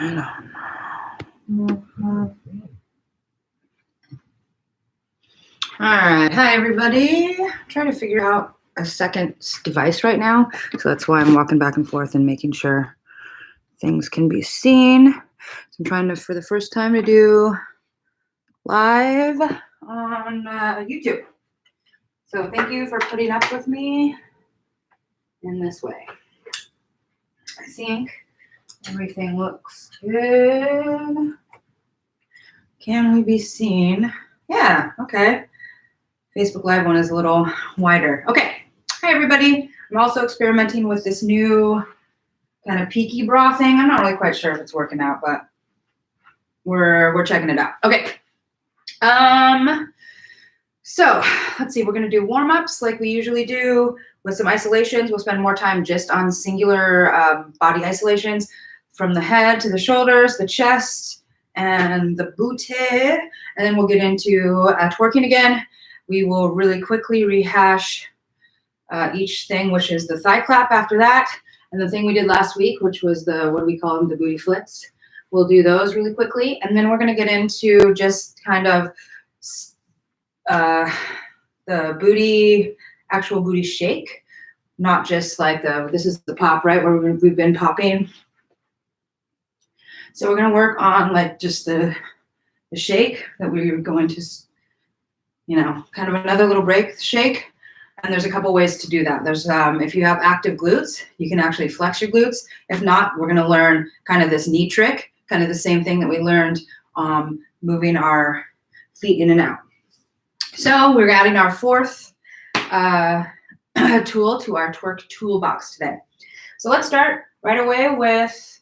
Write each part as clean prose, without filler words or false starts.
All right, hi everybody. I'm trying to figure out a second device right now, so that's why I'm walking back and forth and making sure things can be seen. So I'm trying to, for the first time, to do live on YouTube. So thank you for putting up with me in this way. I think everything looks good. Can we be seen? Yeah, okay. Facebook Live one is a little wider. Okay, hi everybody. I'm also experimenting with this new kind of peaky bra thing. I'm not really quite sure if it's working out, but we're checking it out. Okay. So let's see, we're gonna do warm-ups like we usually do with some isolations. We'll spend more time just on singular body isolations from the head to the shoulders, the chest, and the booty. And then we'll get into twerking again. We will really quickly rehash each thing, which is the thigh clap after that. And the thing we did last week, which was the, what do we call them, the booty flips. We'll do those really quickly. And then we're gonna get into just kind of the booty, actual booty shake. Not just like this is the pop, right, where we've been popping. So we're gonna work on like just the shake that we're going to, you know, kind of another little break shake. And there's a couple ways to do that. There's, if you have active glutes, you can actually flex your glutes. If not, we're gonna learn kind of this knee trick, kind of the same thing that we learned moving our feet in and out. So we're adding our fourth tool to our Twerk toolbox today. So let's start right away with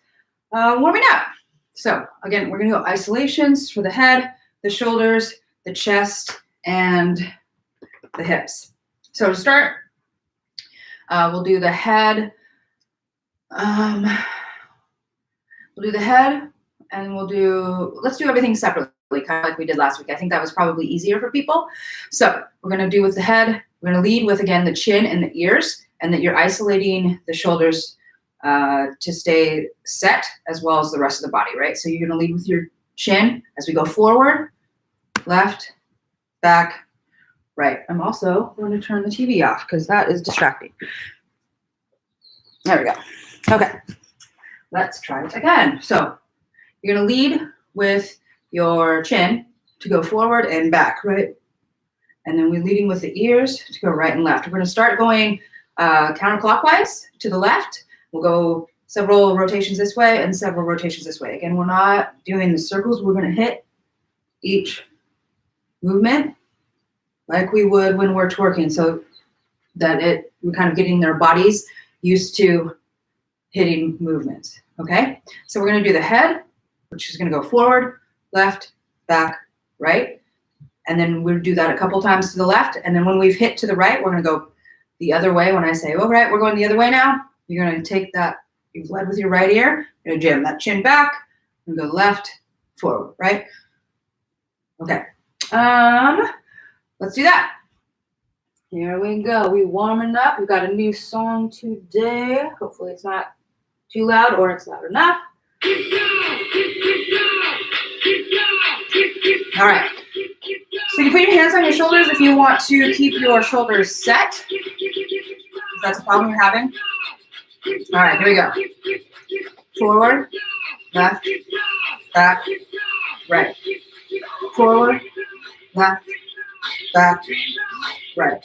warming up. So again, we're gonna go isolations for the head, the shoulders, the chest, and the hips. So to start, we'll do the head. We'll do the head, and let's do everything separately, kind of like we did last week. I think that was probably easier for people. So we're gonna do with the head, we're gonna lead with, again, the chin and the ears, and that you're isolating the shoulders to stay set, as well as the rest of the body, right? So you're gonna lead with your chin as we go forward, left, back, right. I'm also going to turn the TV off because that is distracting. There we go. Okay, let's try it again. So you're gonna lead with your chin to go forward and back, right? And then we're leading with the ears to go right and left. We're gonna start going counterclockwise to the left. We'll go several rotations this way and several rotations this way. Again, we're not doing the circles. We're gonna hit each movement like we would when we're twerking, so that we're kind of getting their bodies used to hitting movements, okay? So we're gonna do the head, which is gonna go forward, left, back, right. And then we'll do that a couple times to the left. And then when we've hit to the right, we're gonna go the other way. When I say, all right, we're going the other way now, you're gonna take that, you've led with your right ear, you're gonna jam that chin back, and go left, forward, right? Okay, let's do that. Here we go. We warming up. We've got a new song today. Hopefully it's not too loud or it's loud enough. All right. So you put your hands on your shoulders if you want to keep your shoulders set. If that's a problem you're having. All right, here we go. Forward, left, back, right. Forward, left, back, right.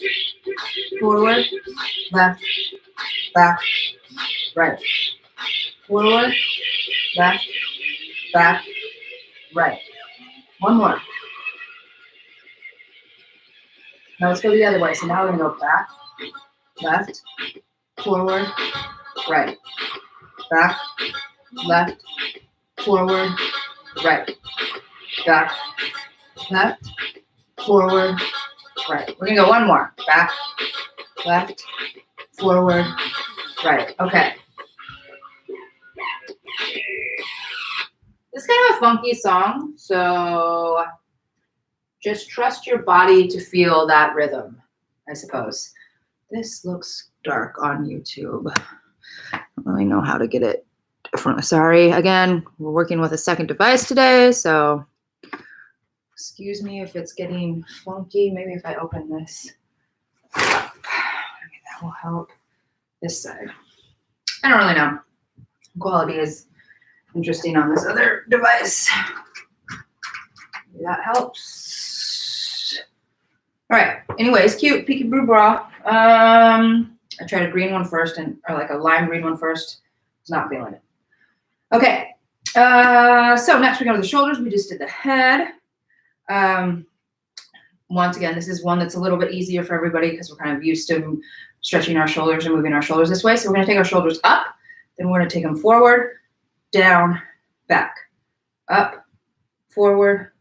Forward, left, back, right. Forward, left, back, right. One more. Now let's go the other way. So now we're gonna go back, left, forward, right. Back, left, forward, right. Back, left, forward, right. We're gonna go one more. Back, left, forward, right. Okay. This is kind of a funky song, so just trust your body to feel that rhythm, I suppose. This looks dark on YouTube. I don't really know how to get it Sorry, again, we're working with a second device today, so excuse me if it's getting funky. Maybe if I open this up, maybe that will help. This side. I don't really know. Quality is interesting on this other device. Maybe that helps. All right. Anyways, cute peekaboo bra. I tried a green one first, or like a lime green one first. Was not feeling it. Okay. So next we go to the shoulders. We just did the head. Once again, this is one that's a little bit easier for everybody because we're kind of used to stretching our shoulders and moving our shoulders this way. So we're going to take our shoulders up, then we're going to take them forward, down, back, up, forward,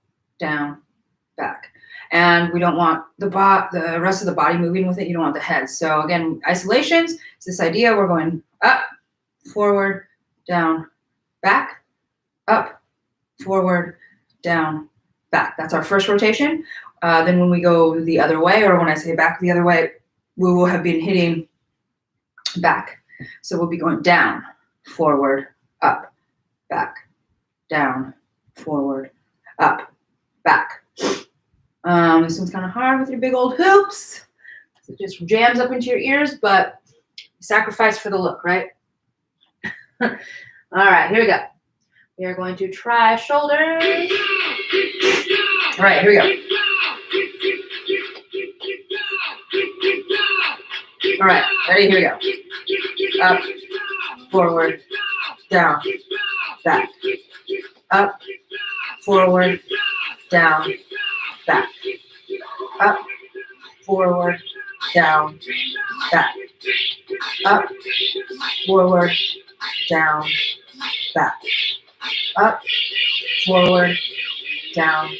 down, back. And we don't want the rest of the body moving with it. You don't want the head. So again, isolations, it's this idea. We're going up, forward, down, back, up, forward, down, back. That's our first rotation. Then when we go the other way, or when I say back the other way, we will have been hitting back. So we'll be going down, forward, up, back, down, forward, up, back. This one's kind of hard with your big old hoops. It just jams up into your ears, but sacrifice for the look, right? All right, here we go. We are going to try shoulders. All right, here we go. All right, ready? Here we go. Up, forward, down, back. Up, forward, down, back. Up, forward, down, back. Up, forward, down, back. Up, forward, down,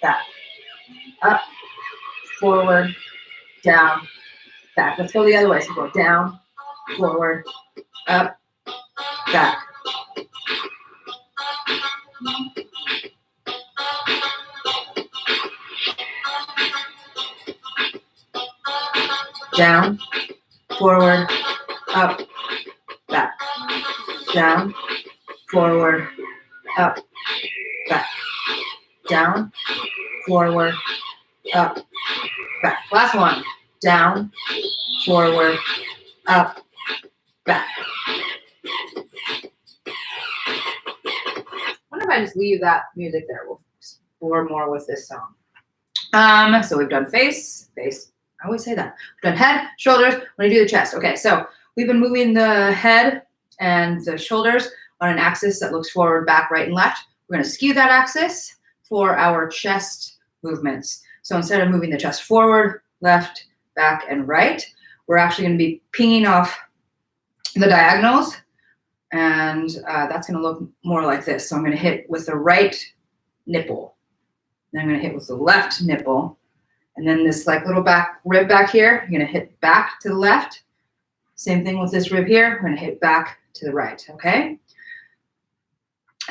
back. Up, forward, down, back. Let's go the other way. So go down, forward, up, back. Down, forward, up, back. Down, forward, up, back. Down, forward, up, back. Last one. Down, forward, up, back. I wonder if I just leave that music there. We'll explore more with this song. So we've done face. I always say that. We've done head, shoulders. We're going to do the chest. Okay, so we've been moving the head and the shoulders on an axis that looks forward, back, right, and left. We're going to skew that axis for our chest movements. So instead of moving the chest forward, left, back, and right, we're actually going to be pinging off the diagonals, and that's going to look more like this. So I'm going to hit with the right nipple, then I'm going to hit with the left nipple, and then this like little back rib back here, I'm going to hit back to the left. Same thing with this rib here, we're going to hit back to the right, okay?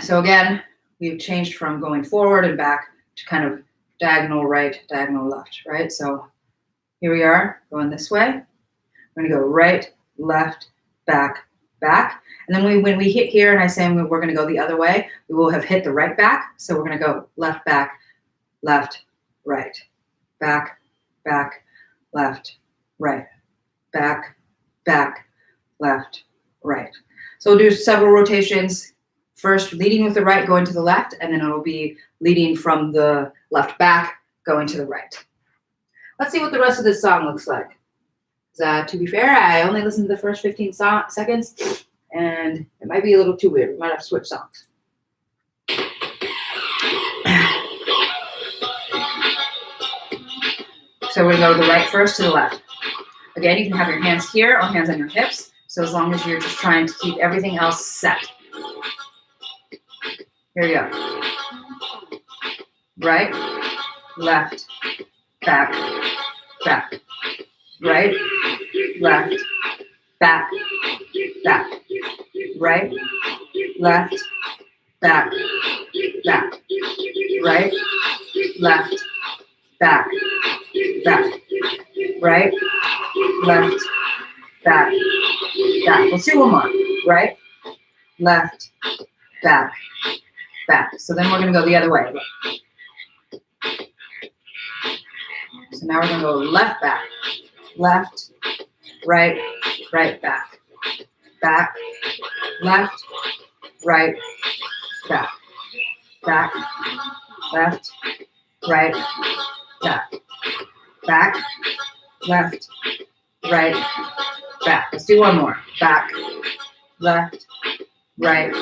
So again, we've changed from going forward and back to kind of diagonal right, diagonal left, right? So here we are going this way. We're going to go right, left, back, back. And then when we hit here and I say we're going to go the other way, we will have hit the right back. So we're going to go left, back, left, right, back, back, left, right, back, back, left, right. So we'll do several rotations. First, leading with the right, going to the left, and then it'll be leading from the left back, going to the right. Let's see what the rest of this song looks like. To be fair, I only listened to the first 15 seconds, and it might be a little too weird. We might have to switch songs. So we're going to go to the right first to the left. Again, you can have your hands here or hands on your hips. So as long as you're just trying to keep everything else set. Here we go. Right, left, back, back. Right, left, back, back. Right, left, back, back. Right, left, back, back. Right, left, back, back. Let's do one more. Right, left, back, back. So then we're going to go the other way. So now we're going to go left, back, left, right, right, back, back, left, right, back, back, left, right, back, back, left, right, back. Let's do one more. Back, left, right,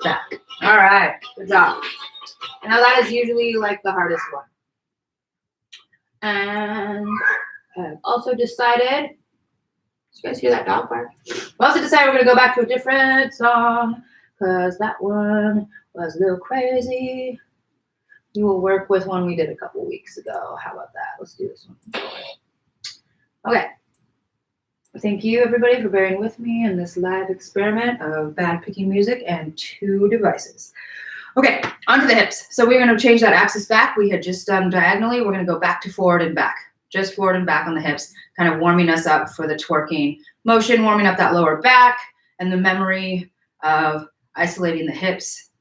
back. All right, good job. Now that is usually like the hardest one. And I've also decided, did you guys hear that dog bark? I also decided we're gonna go back to a different song because that one was a little crazy. We will work with one we did a couple weeks ago. How about that? Let's do this one. Okay. Thank you, everybody, for bearing with me in this live experiment of bad picking music and 2 devices. Okay, onto the hips. So we're going to change that axis back. We had just done diagonally. We're going to go back to forward and back. Just forward and back on the hips, kind of warming us up for the twerking motion, warming up that lower back and the memory of isolating the hips.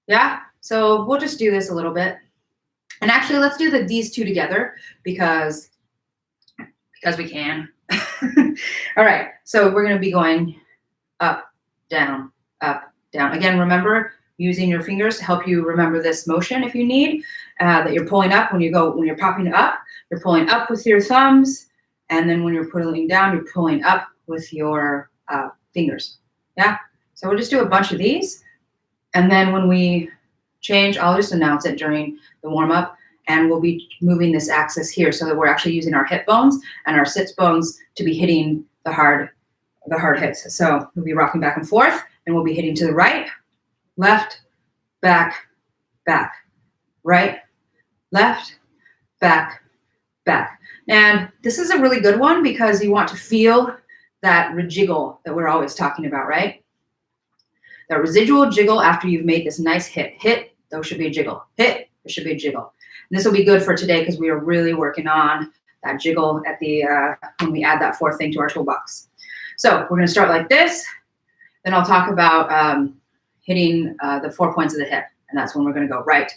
Yeah, so we'll just do this a little bit. And actually, let's do these 2 together because we can. All right, so we're going to be going up, down, up, down. Again, remember using your fingers to help you remember this motion if you need, that you're pulling up when you're popping up, you're pulling up with your thumbs, and then when you're pulling down, you're pulling up with your fingers. Yeah, so we'll just do a bunch of these, and then when we change, I'll just announce it during the warm-up. And we'll be moving this axis here so that we're actually using our hip bones and our sits bones to be hitting the hard hits. So we'll be rocking back and forth, and we'll be hitting to the right, left, back, back, right, left, back, back. And this is a really good one because you want to feel that rejiggle that we're always talking about, right? That residual jiggle after you've made this nice hit. Hit, there should be a jiggle. Hit, there should be a jiggle. And this will be good for today because we are really working on that jiggle at the when we add that 4th thing to our toolbox. So we're going to start like this. Then I'll talk about hitting the 4 points of the hip. And that's when we're going to go right,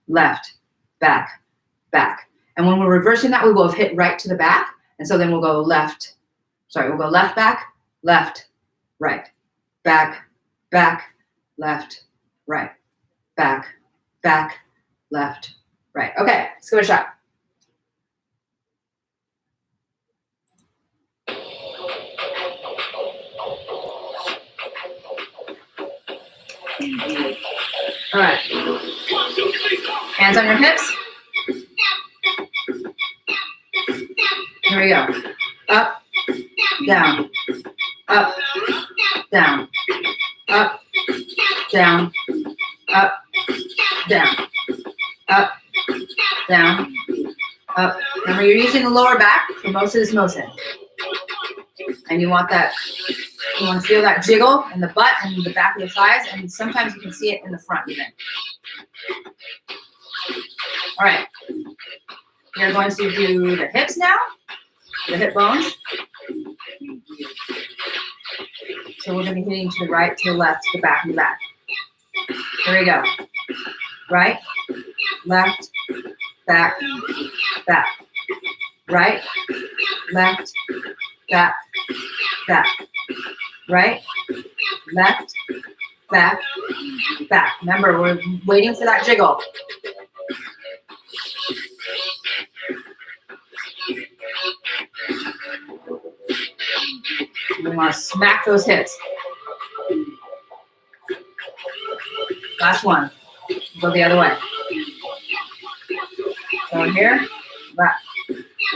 left, back, back. And when we're reversing that, we will have hit right to the back. And so then we'll go left, back, left, right, back, back, left, right, back, back, left, right. Okay, let's give it a shot. All right. Hands on your hips. Here we go. Up, down, up, down, up, down, up, down, up, down, up. Remember, you're using the lower back for most of this motion. And you want to feel that jiggle in the butt and the back of the thighs, and sometimes you can see it in the front even. All right. You're going to do the hips now, the hip bones. So we're going to be hitting to the right, to the left, to the back, and the back. Here we go. Right, left, back, back. Right, left, back, back. Right, left, back, back. Remember, we're waiting for that jiggle. We want to smack those hips. Last one. Go the other way. So here, left,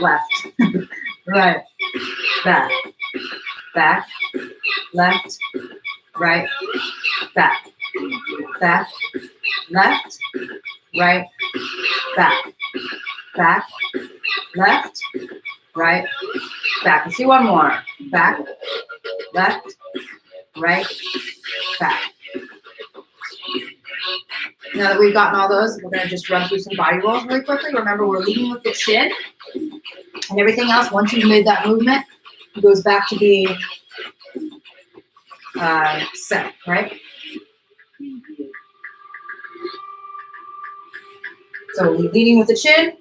left, right, back, back, left, right, back, back, left, right, back, back, left, right, back. Let's do one more. Back, left, right, back. Now that we've gotten all those, we're going to just run through some body rolls really quickly. Remember, we're leading with the chin, and everything else, once you've made that movement, goes back to being set, right? So leading with the chin.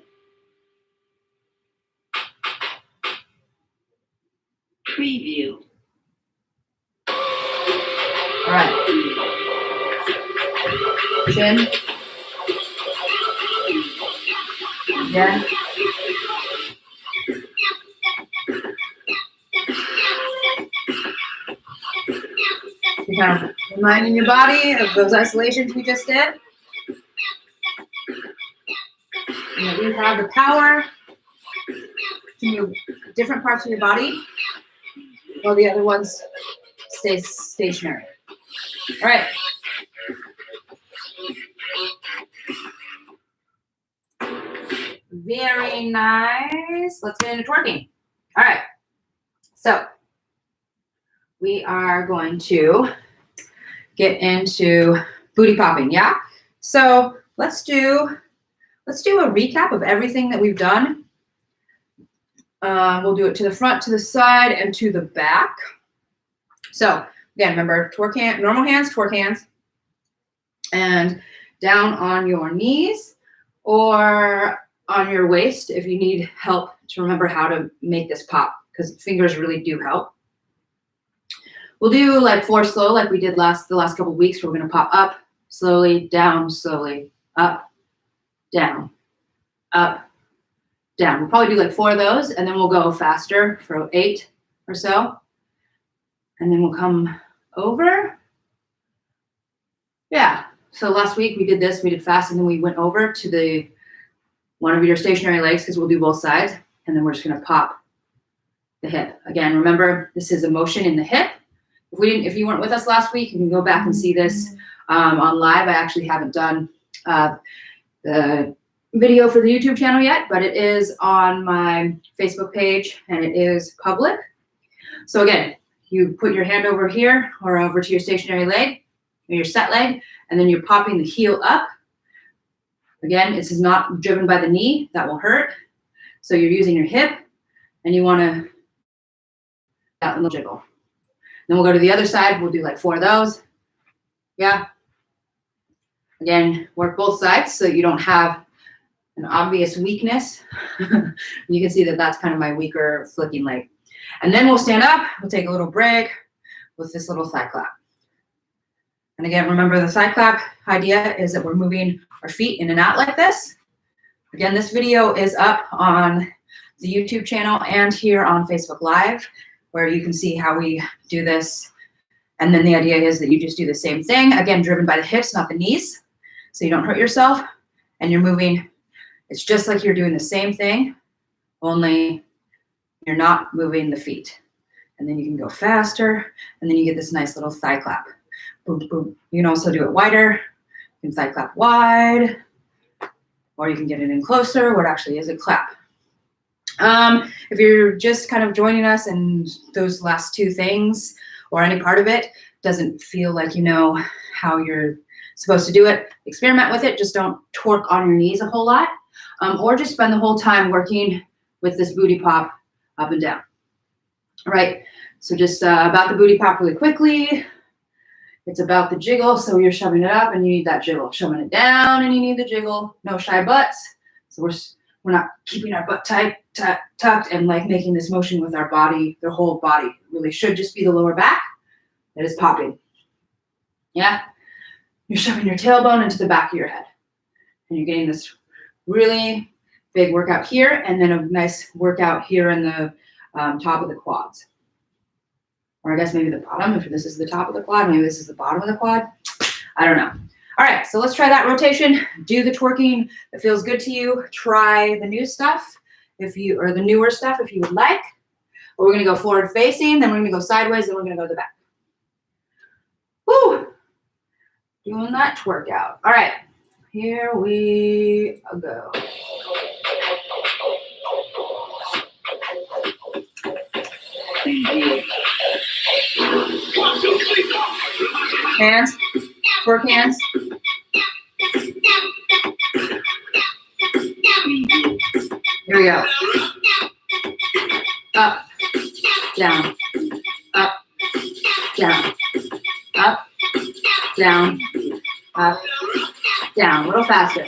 Preview. All right. Chin. Again. You're kind of reminding your body of those isolations we just did. And that you have the power to move different parts of your body while the other ones stay stationary. All right. Very nice. Let's get into twerking. All right. So we are going to get into booty popping. Yeah. So let's do a recap of everything that we've done. We'll do it to the front, to the side, and to the back. So again, remember, twerk hand, normal hands, twerk hands, and down on your knees or on your waist if you need help to remember how to make this pop, because fingers really do help. We'll do like 4 slow, like we did the last couple of weeks. We're going to pop up slowly, down slowly, up, down, up, down. We'll probably do like 4 of those, and then we'll go faster for 8 or so. And then we'll come over. Yeah. So last week we did this, we did fast, and then we went over to one of your stationary legs, because we'll do both sides. And then we're just going to pop the hip. Again, remember, this is a motion in the hip. If you weren't with us last week, you can go back and see this on live. I actually haven't done the video for the YouTube channel yet, but it is on my Facebook page and it is public. So again, you put your hand over here or over to your stationary leg, or your set leg, and then you're popping the heel up. Again, this is not driven by the knee. That will hurt. So you're using your hip, and you want to that little jiggle. Then we'll go to the other side. We'll do like 4 of those. Yeah. Again, work both sides so you don't have an obvious weakness. You can see that that's kind of my weaker flicking leg. And then we'll stand up. We'll take a little break with this little thigh clap. And again, remember the thigh clap idea is that we're moving our feet in and out like this. Again, this video is up on the YouTube channel and here on Facebook Live, where you can see how we do this. And then the idea is that you just do the same thing, again, driven by the hips, not the knees, so you don't hurt yourself. And you're moving, it's just like you're doing the same thing, only you're not moving the feet. And then you can go faster, and then you get this nice little thigh clap. Boom, boom. You can also do it wider. You can thigh clap wide, or you can get it in closer, what actually is a clap. If you're just kind of joining us and those last 2 things or any part of it doesn't feel like you know how you're supposed to do it, experiment with it. Just don't twerk on your knees a whole lot, or just spend the whole time working with this booty pop up and down. All right, so just about the booty pop really quickly. It's about the jiggle, so you're shoving it up and you need that jiggle. Shoving it down and you need the jiggle. No shy butts. So we're not keeping our butt tight, tucked, and like making this motion with our body, the whole body. It really should just be the lower back that is popping. Yeah? You're shoving your tailbone into the back of your head. And you're getting this really big workout here, and then a nice workout here in the top of the quads. Or I guess maybe the bottom, if this is the top of the quad, maybe this is the bottom of the quad. I don't know. All right, so let's try that rotation. Do the twerking that feels good to you. Try the new stuff or the newer stuff if you would like. But we're gonna go forward facing, then we're gonna go sideways, then we're gonna go to the back. Woo! Doing that twerk out. All right, here we go. Hands, twerk hands. Here we go. Up, down, up, down, down, up, down. A little faster.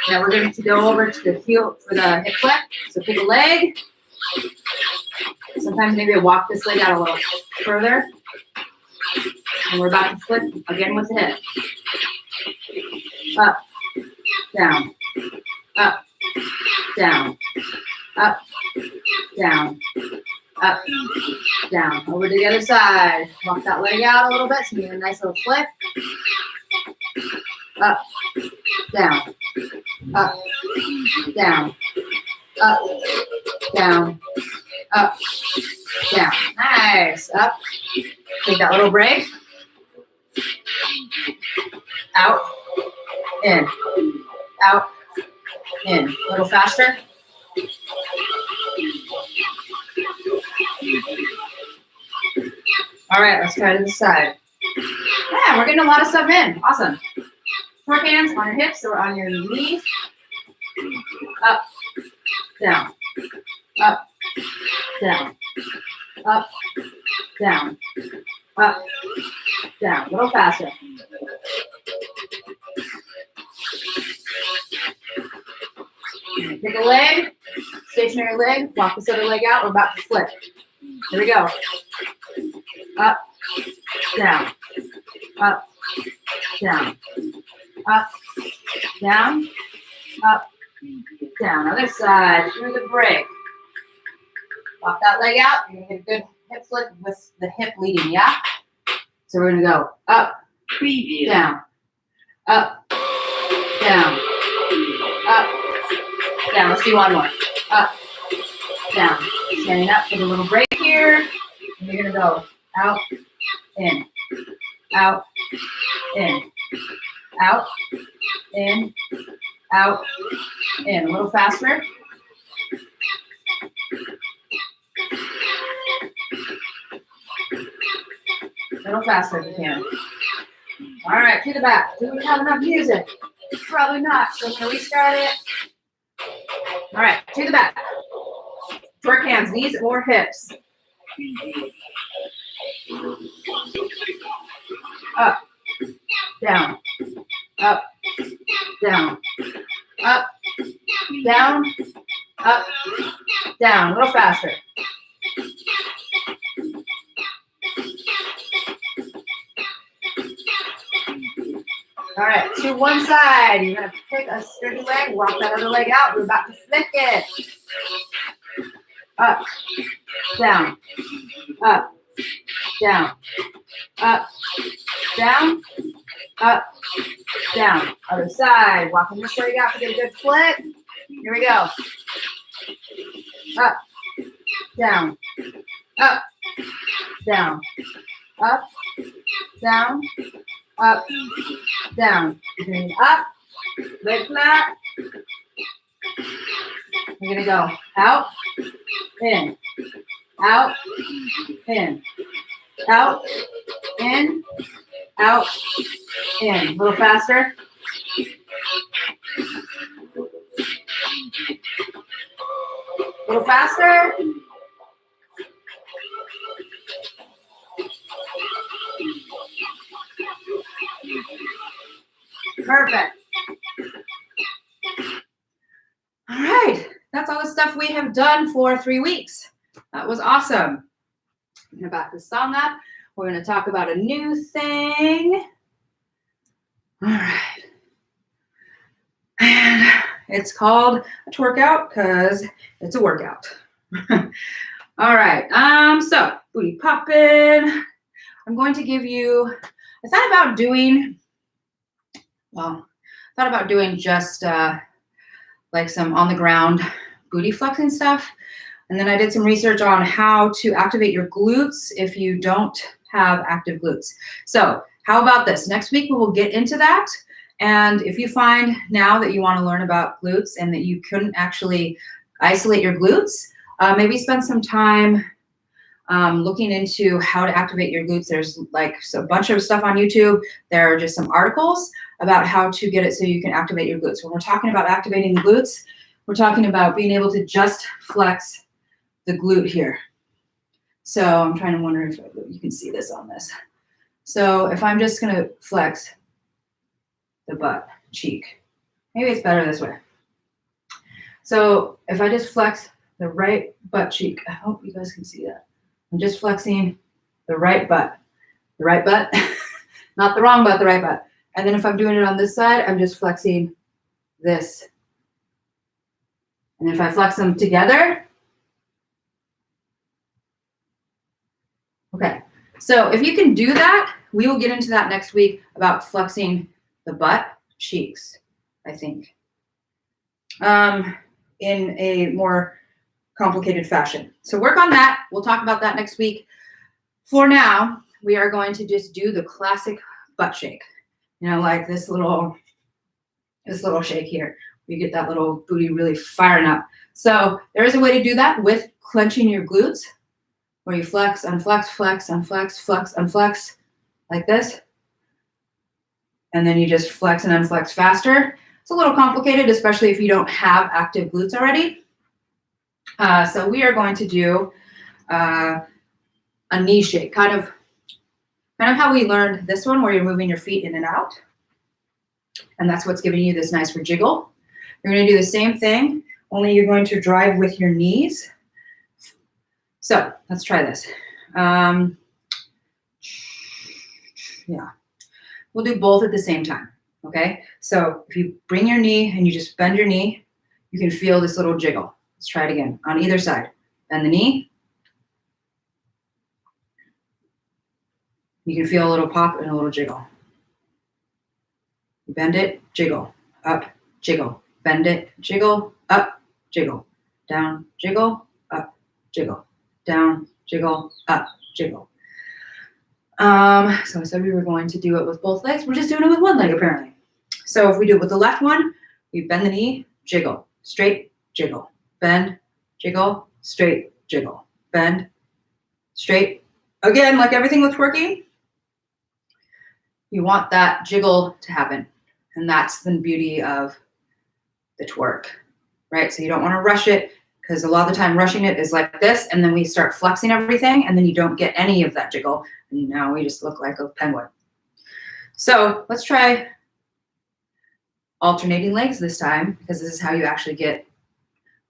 Now we're going to go over to the heel for the hip flip. So pick a leg. Sometimes maybe walk this leg out a little further. And we're about to flip again with the hip. Up, down, up, down, up, down, up, down. Over to the other side. Walk that leg out a little bit so you get a nice little flip. Up, down, up, down, up, down, up, down. Nice. Up. Take that little break. Out, in, out, in. A little faster. All right, let's try to the side. Yeah, we're getting a lot of stuff in. Awesome. Twerk hands on your hips or on your knees. Up, down, up, down, up, down, up, down. A little faster. Pick a leg, stationary leg, walk this other leg out. We're about to flip. Here we go. Up, down, up, down, up, down, up, down. Other side, through the break. Walk that leg out. You're going to get a good hip flip with the hip leading, yeah? So we're going to go up, Preview. down, up, down, up, down. Let's do one more. Up, down. Standing up with a little break here. And you're going to go out, in, out, in, out, in, out, in. A little faster. A little faster if you can. All right, to the back. Do we have enough music? Probably not. So I'm going to restart it. All right, to the back. Twerk hands, knees or hips. Up, down, up, down, up, down, up, down. A little faster. All right, to one side. You're going to pick a sturdy leg, walk that other leg out. We're about to flick it. Up, down, up, down, up, down, up, down. Other side. Walking this leg out to get a good flip. Here we go. Up, down, up, down, up, down, up, down. You're going up, leg flat. We're going to go out, in, out, in, out, in, out, in. A little faster. A little faster. Perfect. All right, that's all the stuff we have done for 3 weeks. That was awesome. I'm going to back this song up. We're going to talk about a new thing. All right. And it's called a twerk out because it's a workout. All right. So booty popping. I'm going to give you, I thought about doing just like some on the ground booty flexing stuff. And then I did some research on how to activate your glutes if you don't have active glutes. So how about this? Next week we will get into that. And if you find now that you want to learn about glutes and that you couldn't actually isolate your glutes, maybe spend some time looking into how to activate your glutes. There's like a bunch of stuff on YouTube. There are just some articles about how to get it so you can activate your glutes. When we're talking about activating the glutes, we're talking about being able to just flex the glute here. So I'm trying to wonder if you can see this on this. So if I'm just gonna flex the butt cheek, maybe it's better this way. So if I just flex the right butt cheek, I hope you guys can see that. I'm just flexing the right butt, not the wrong butt, the right butt. And then if I'm doing it on this side, I'm just flexing this. And if I flex them together, okay. So if you can do that, we will get into that next week about flexing the butt cheeks, I think, in a more complicated fashion. So work on that. We'll talk about that next week. For now, we are going to just do the classic butt shake. You know, like this little shake here. You get that little booty really firing up. So there is a way to do that with clenching your glutes, where you flex, unflex, flex, unflex, flex, unflex, like this. And then you just flex and unflex faster. It's a little complicated, especially if you don't have active glutes already. So we are going to do a knee shake, kind of how we learned this one, where you're moving your feet in and out. And that's what's giving you this nice jiggle. You're going to do the same thing, only you're going to drive with your knees. So let's try this. Yeah, we'll do both at the same time, okay? So if you bring your knee and you just bend your knee, you can feel this little jiggle. Let's try it again on either side. Bend the knee. You can feel a little pop and a little jiggle. Bend it, jiggle, up, jiggle. Bend it, jiggle, up, jiggle. Down, jiggle, up, jiggle. Down, jiggle, up, jiggle. So I said we were going to do it with both legs. We're just doing it with one leg, apparently. So if we do it with the left one, we bend the knee, jiggle, straight, jiggle, bend, jiggle, straight, jiggle, bend, straight. Again, like everything with twerking, you want that jiggle to happen. And that's the beauty of the twerk, right? So you don't want to rush it, because a lot of the time rushing it is like this, and then we start flexing everything, and then you don't get any of that jiggle, and now we just look like a penguin. So let's try alternating legs this time, because this is how you actually get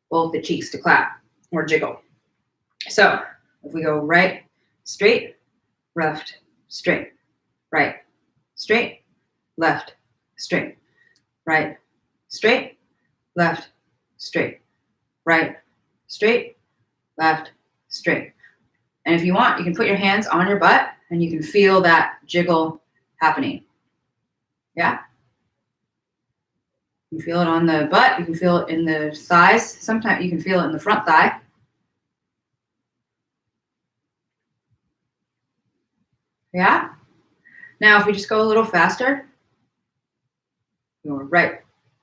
both the cheeks to clap or jiggle. So if we go right, straight, left, straight, right, straight, left, straight, right, straight, left, straight, right, straight, left, straight. And if you want, you can put your hands on your butt and you can feel that jiggle happening. Yeah? You feel it on the butt, you can feel it in the thighs. Sometimes you can feel it in the front thigh. Yeah? Now, if we just go a little faster, go right,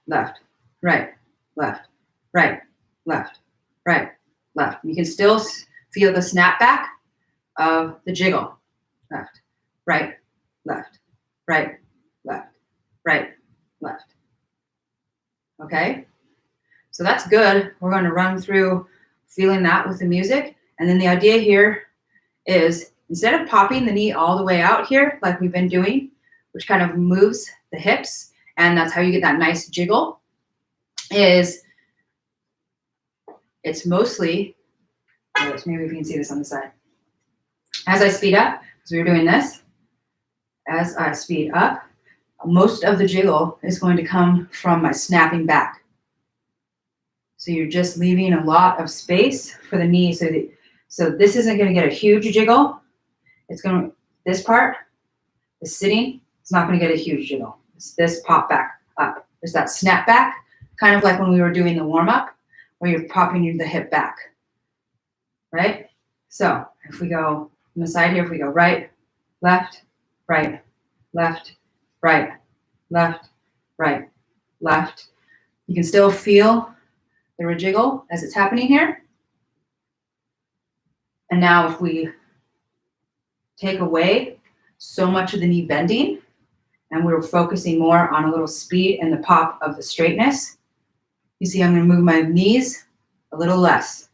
left, right, left, right, left, right, left. You can still feel the snapback of the jiggle. Left, right, left, right, left, right, left. Okay? So that's good. We're going to run through feeling that with the music. And then the idea here is, instead of popping the knee all the way out here, like we've been doing, which kind of moves the hips, and that's how you get that nice jiggle, is it's mostly, maybe we can see this on the side. As I speed up, so we're doing this, as I speed up, most of the jiggle is going to come from my snapping back. So you're just leaving a lot of space for the knee, so this isn't going to get a huge jiggle. It's going to, this part, the sitting, it's not going to get a huge jiggle. It's this pop back up. There's that snap back, kind of like when we were doing the warm up, where you're popping the hip back, right? So if we go on the side here, if we go right, left, right, left, right, left, right, left, you can still feel the rejiggle as it's happening here. And now if we take away so much of the knee bending, and we're focusing more on a little speed and the pop of the straightness, you see I'm going to move my knees a little less.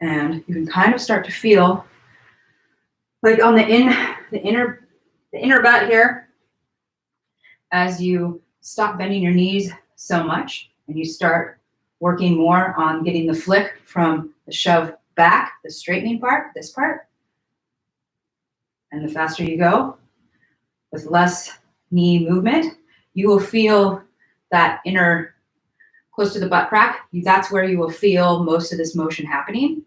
And you can kind of start to feel like on the inner butt here, as you stop bending your knees so much and you start working more on getting the flick from the shove back, the straightening part, this part. And the faster you go, with less knee movement, you will feel that inner, close to the butt crack. That's where you will feel most of this motion happening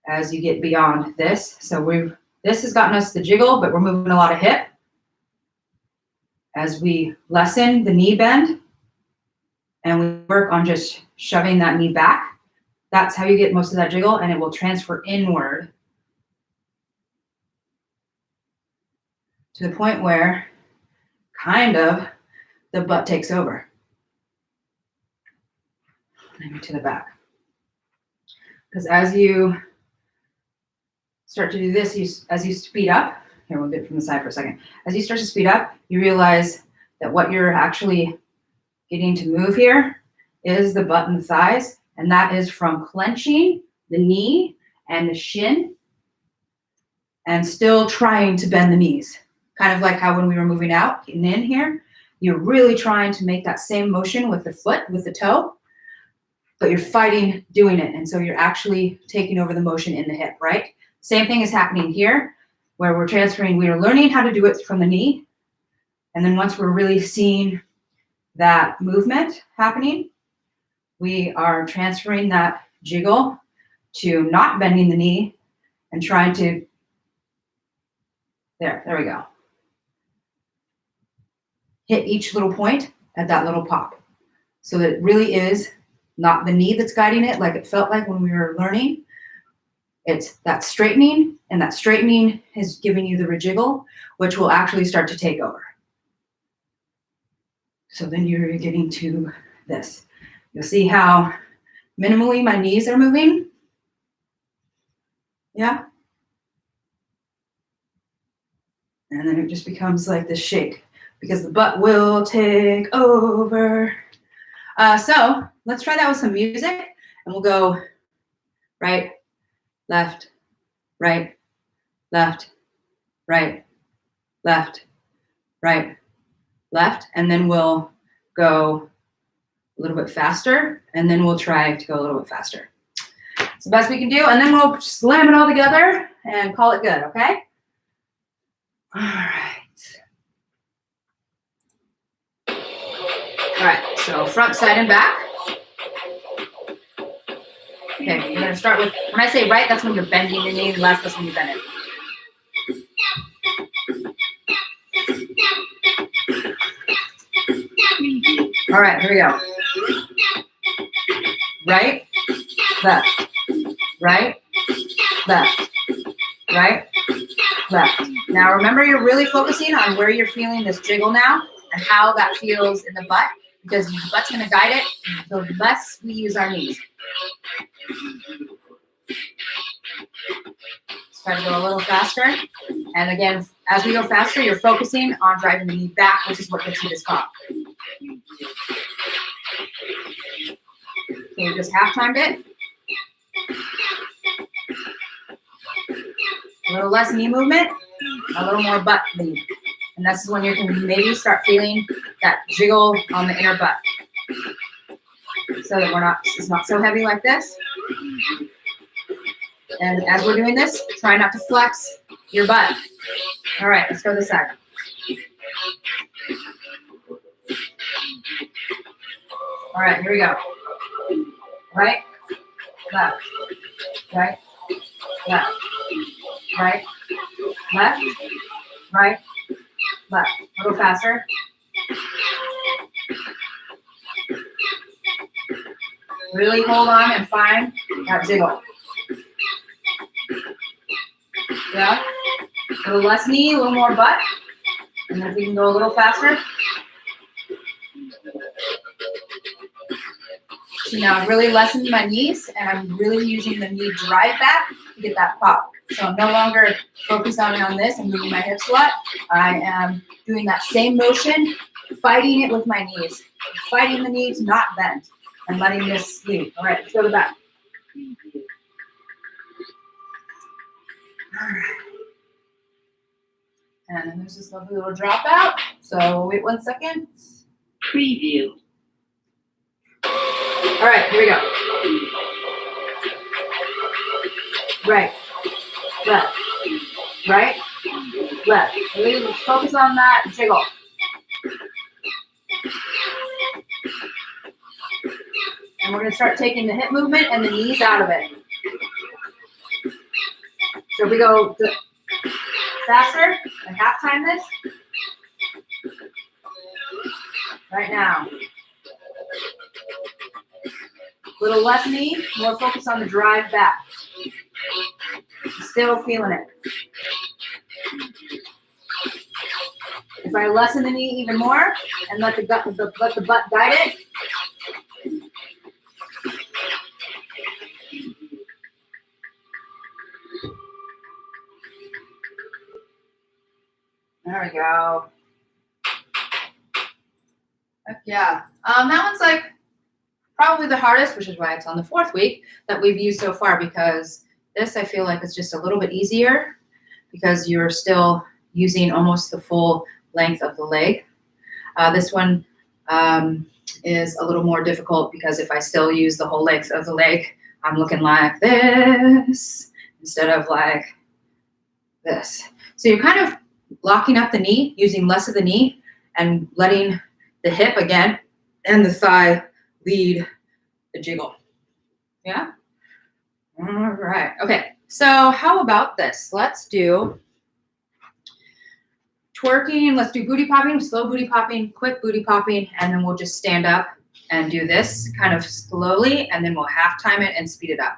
as you get beyond this. So this has gotten us the jiggle, but we're moving a lot of hip. As we lessen the knee bend and we work on just shoving that knee back, that's how you get most of that jiggle, and it will transfer inward to the point where kind of the butt takes over. Maybe to the back. Because as you start to do this, as you speed up, here we'll do it from the side for a second. As you start to speed up, you realize that what you're actually getting to move here is the butt and the thighs, and that is from clenching the knee and the shin and still trying to bend the knees. Kind of like how when we were moving out and in here, you're really trying to make that same motion with the foot, with the toe, but you're fighting doing it. And so you're actually taking over the motion in the hip, right? Same thing is happening here, where we're transferring, we are learning how to do it from the knee. And then once we're really seeing that movement happening, we are transferring that jiggle to not bending the knee and trying to, there we go. Hit each little point at that little pop. So that it really is not the knee that's guiding it like it felt like when we were learning. It's that straightening, and that straightening is giving you the rejiggle, which will actually start to take over. So then you're getting to this. You'll see how minimally my knees are moving. Yeah. And then it just becomes like this shake because the butt will take over. So let's try that with some music, and we'll go right, left, right, left, right, left, right, left, and then we'll go a little bit faster, and then we'll try to go a little bit faster. It's the best we can do, and then we'll slam it all together and call it good, okay? All right. All right, so front, side, and back. Okay, we're gonna start with, when I say right, that's when you're bending your knee, left, that's when you bend it. All right, here we go. Right, left, right, left, right, left. Now remember, you're really focusing on where you're feeling this jiggle now and how that feels in the butt, because the butt's gonna guide it the less we use our knees. Let's try to go a little faster. And again, as we go faster, you're focusing on driving the knee back, which is what gets you this pop. So we just half-timed it. A little less knee movement, a little more butt lead. And this is when you can maybe start feeling that jiggle on the inner butt. So that it's not so heavy like this. And as we're doing this, try not to flex your butt. All right, let's go this side. All right, here we go. Right, left, right, left, right, left, right, left. A little faster. Really hold on and find that jiggle. Yeah. A little less knee, a little more butt. And then we can go a little faster. So now I've really lessened my knees, and I'm really using the knee drive back to get that pop. So I'm no longer focused on this and moving my hips a lot. I am doing that same motion, fighting it with my knees. Fighting the knees, not bend, and letting this lead. All right, let's go to the back. All right. And then there's this lovely little dropout. So wait 1 second. Preview. All right, here we go. Right, left, right, left. Really focus on that jiggle. And we're going to start taking the hip movement and the knees out of it. So if we go faster and half time this. Right now. Little left knee, more focus on the drive back. Still feeling it. If I lessen the knee even more and let the butt guide it. There we go. Heck yeah. That one's like probably the hardest, which is why it's on the 4th week that we've used so far, because this I feel like it's just a little bit easier because you're still using almost the full length of the leg. This one is a little more difficult because if I still use the whole length of the leg, I'm looking like this instead of like this. So you're kind of locking up the knee, using less of the knee and letting the hip again and the thigh lead the jiggle. Yeah? All right. Okay. So how about this? Let's do twerking. Let's do booty popping, slow booty popping, quick booty popping, and then we'll just stand up and do this kind of slowly, and then we'll half time it and speed it up.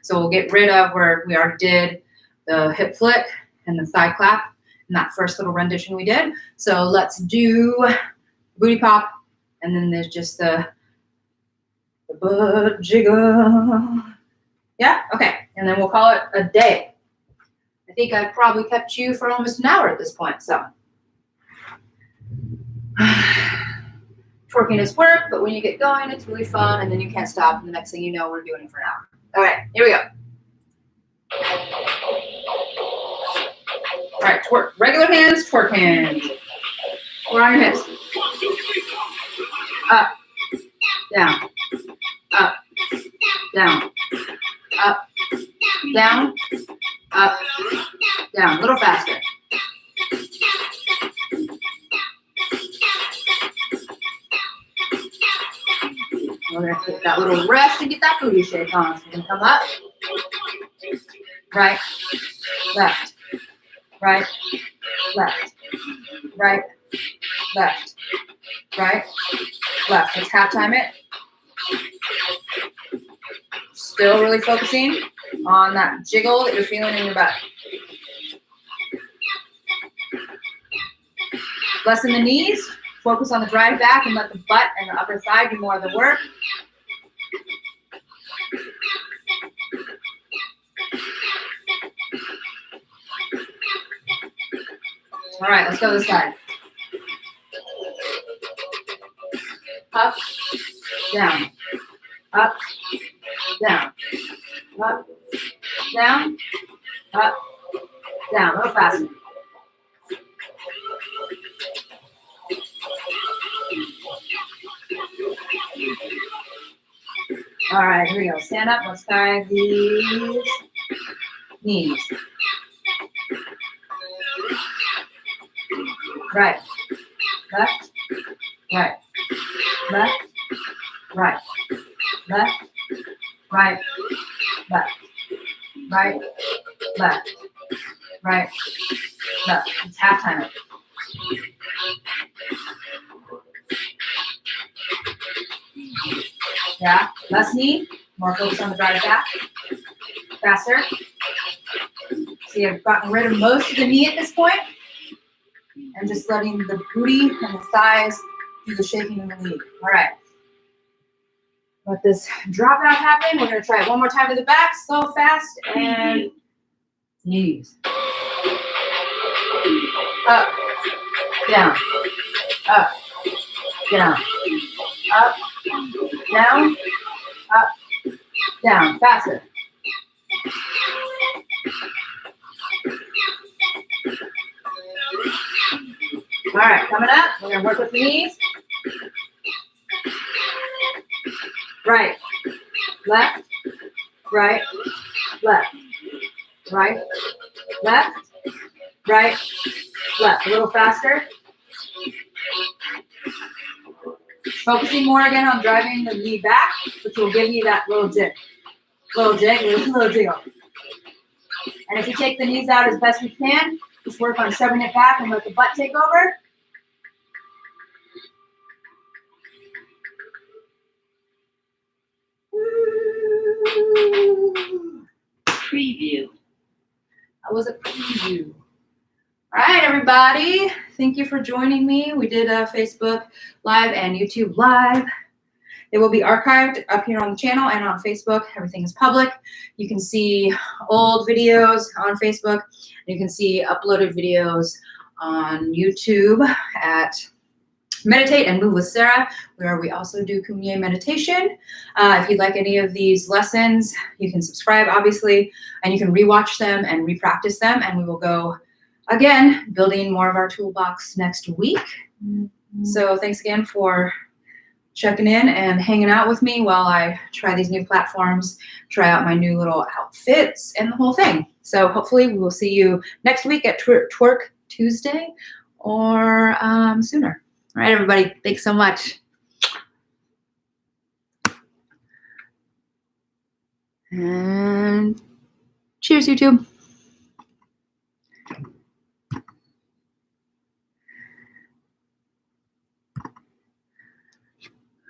So we'll get rid of where we already did the hip flick and the thigh clap in that first little rendition we did. So let's do booty pop, and then there's just the butt jiggle. Yeah? Okay. And then we'll call it a day. I think I've probably kept you for almost an hour at this point, so. Twerking is work, but when you get going, it's really fun, and then you can't stop, and the next thing you know, we're doing it for an hour. All right, here we go. All right, twerk. Regular hands, twerk hands. We're on your hips. Up, down, up, down, up, down, up, down. A little faster. We're going to take that little rest and get that booty shake on. So we can come up, right, left, right, left, right, left, right, left. Let's half time it. Still really focusing on that jiggle that you're feeling in your butt. Lessen the knees. Focus on the drive back and let the butt and the upper thigh do more of the work. All right, let's go this side. Up, down, up, down, up, down, up, down. A little faster. All right, here we go. Stand up. Let's guide these knees. Right, left, right, left, right, left, right, left, right, left, right, left. It's half time it. Yeah, less knee, more focus on the drive back. Faster. So you've gotten rid of most of the knee at this point, and just letting the booty and the thighs do the shaking and the lead. All right. Let this drop out happen. We're going to try it one more time to the back, slow, fast, and knees. Up, down, up, down, up, down, up, down. Faster. right, coming up, we're gonna work with the knees. Right, left, right, left, right, left, right, left. A little faster. Focusing more again on driving the knee back, which will give you that little jig. Little jig, little jiggle. And if you take the knees out as best we can, just work on shoving it back and let the butt take over. Preview. That was a preview. All right, everybody. Thank you for joining me. We did a Facebook Live and YouTube Live. They will be archived up here on the channel and on Facebook. Everything is public. You can see old videos on Facebook. You can see uploaded videos on YouTube at Meditate and Move with Sarah, where we also do Kumye meditation. If you'd like any of these lessons, you can subscribe, obviously, and you can rewatch them and repractice them, and we will go, again, building more of our toolbox next week. So thanks again for checking in and hanging out with me while I try these new platforms, try out my new little outfits, and the whole thing. So hopefully we will see you next week at Twerk Tuesday or sooner. All right, everybody. Thanks so much. And cheers, YouTube.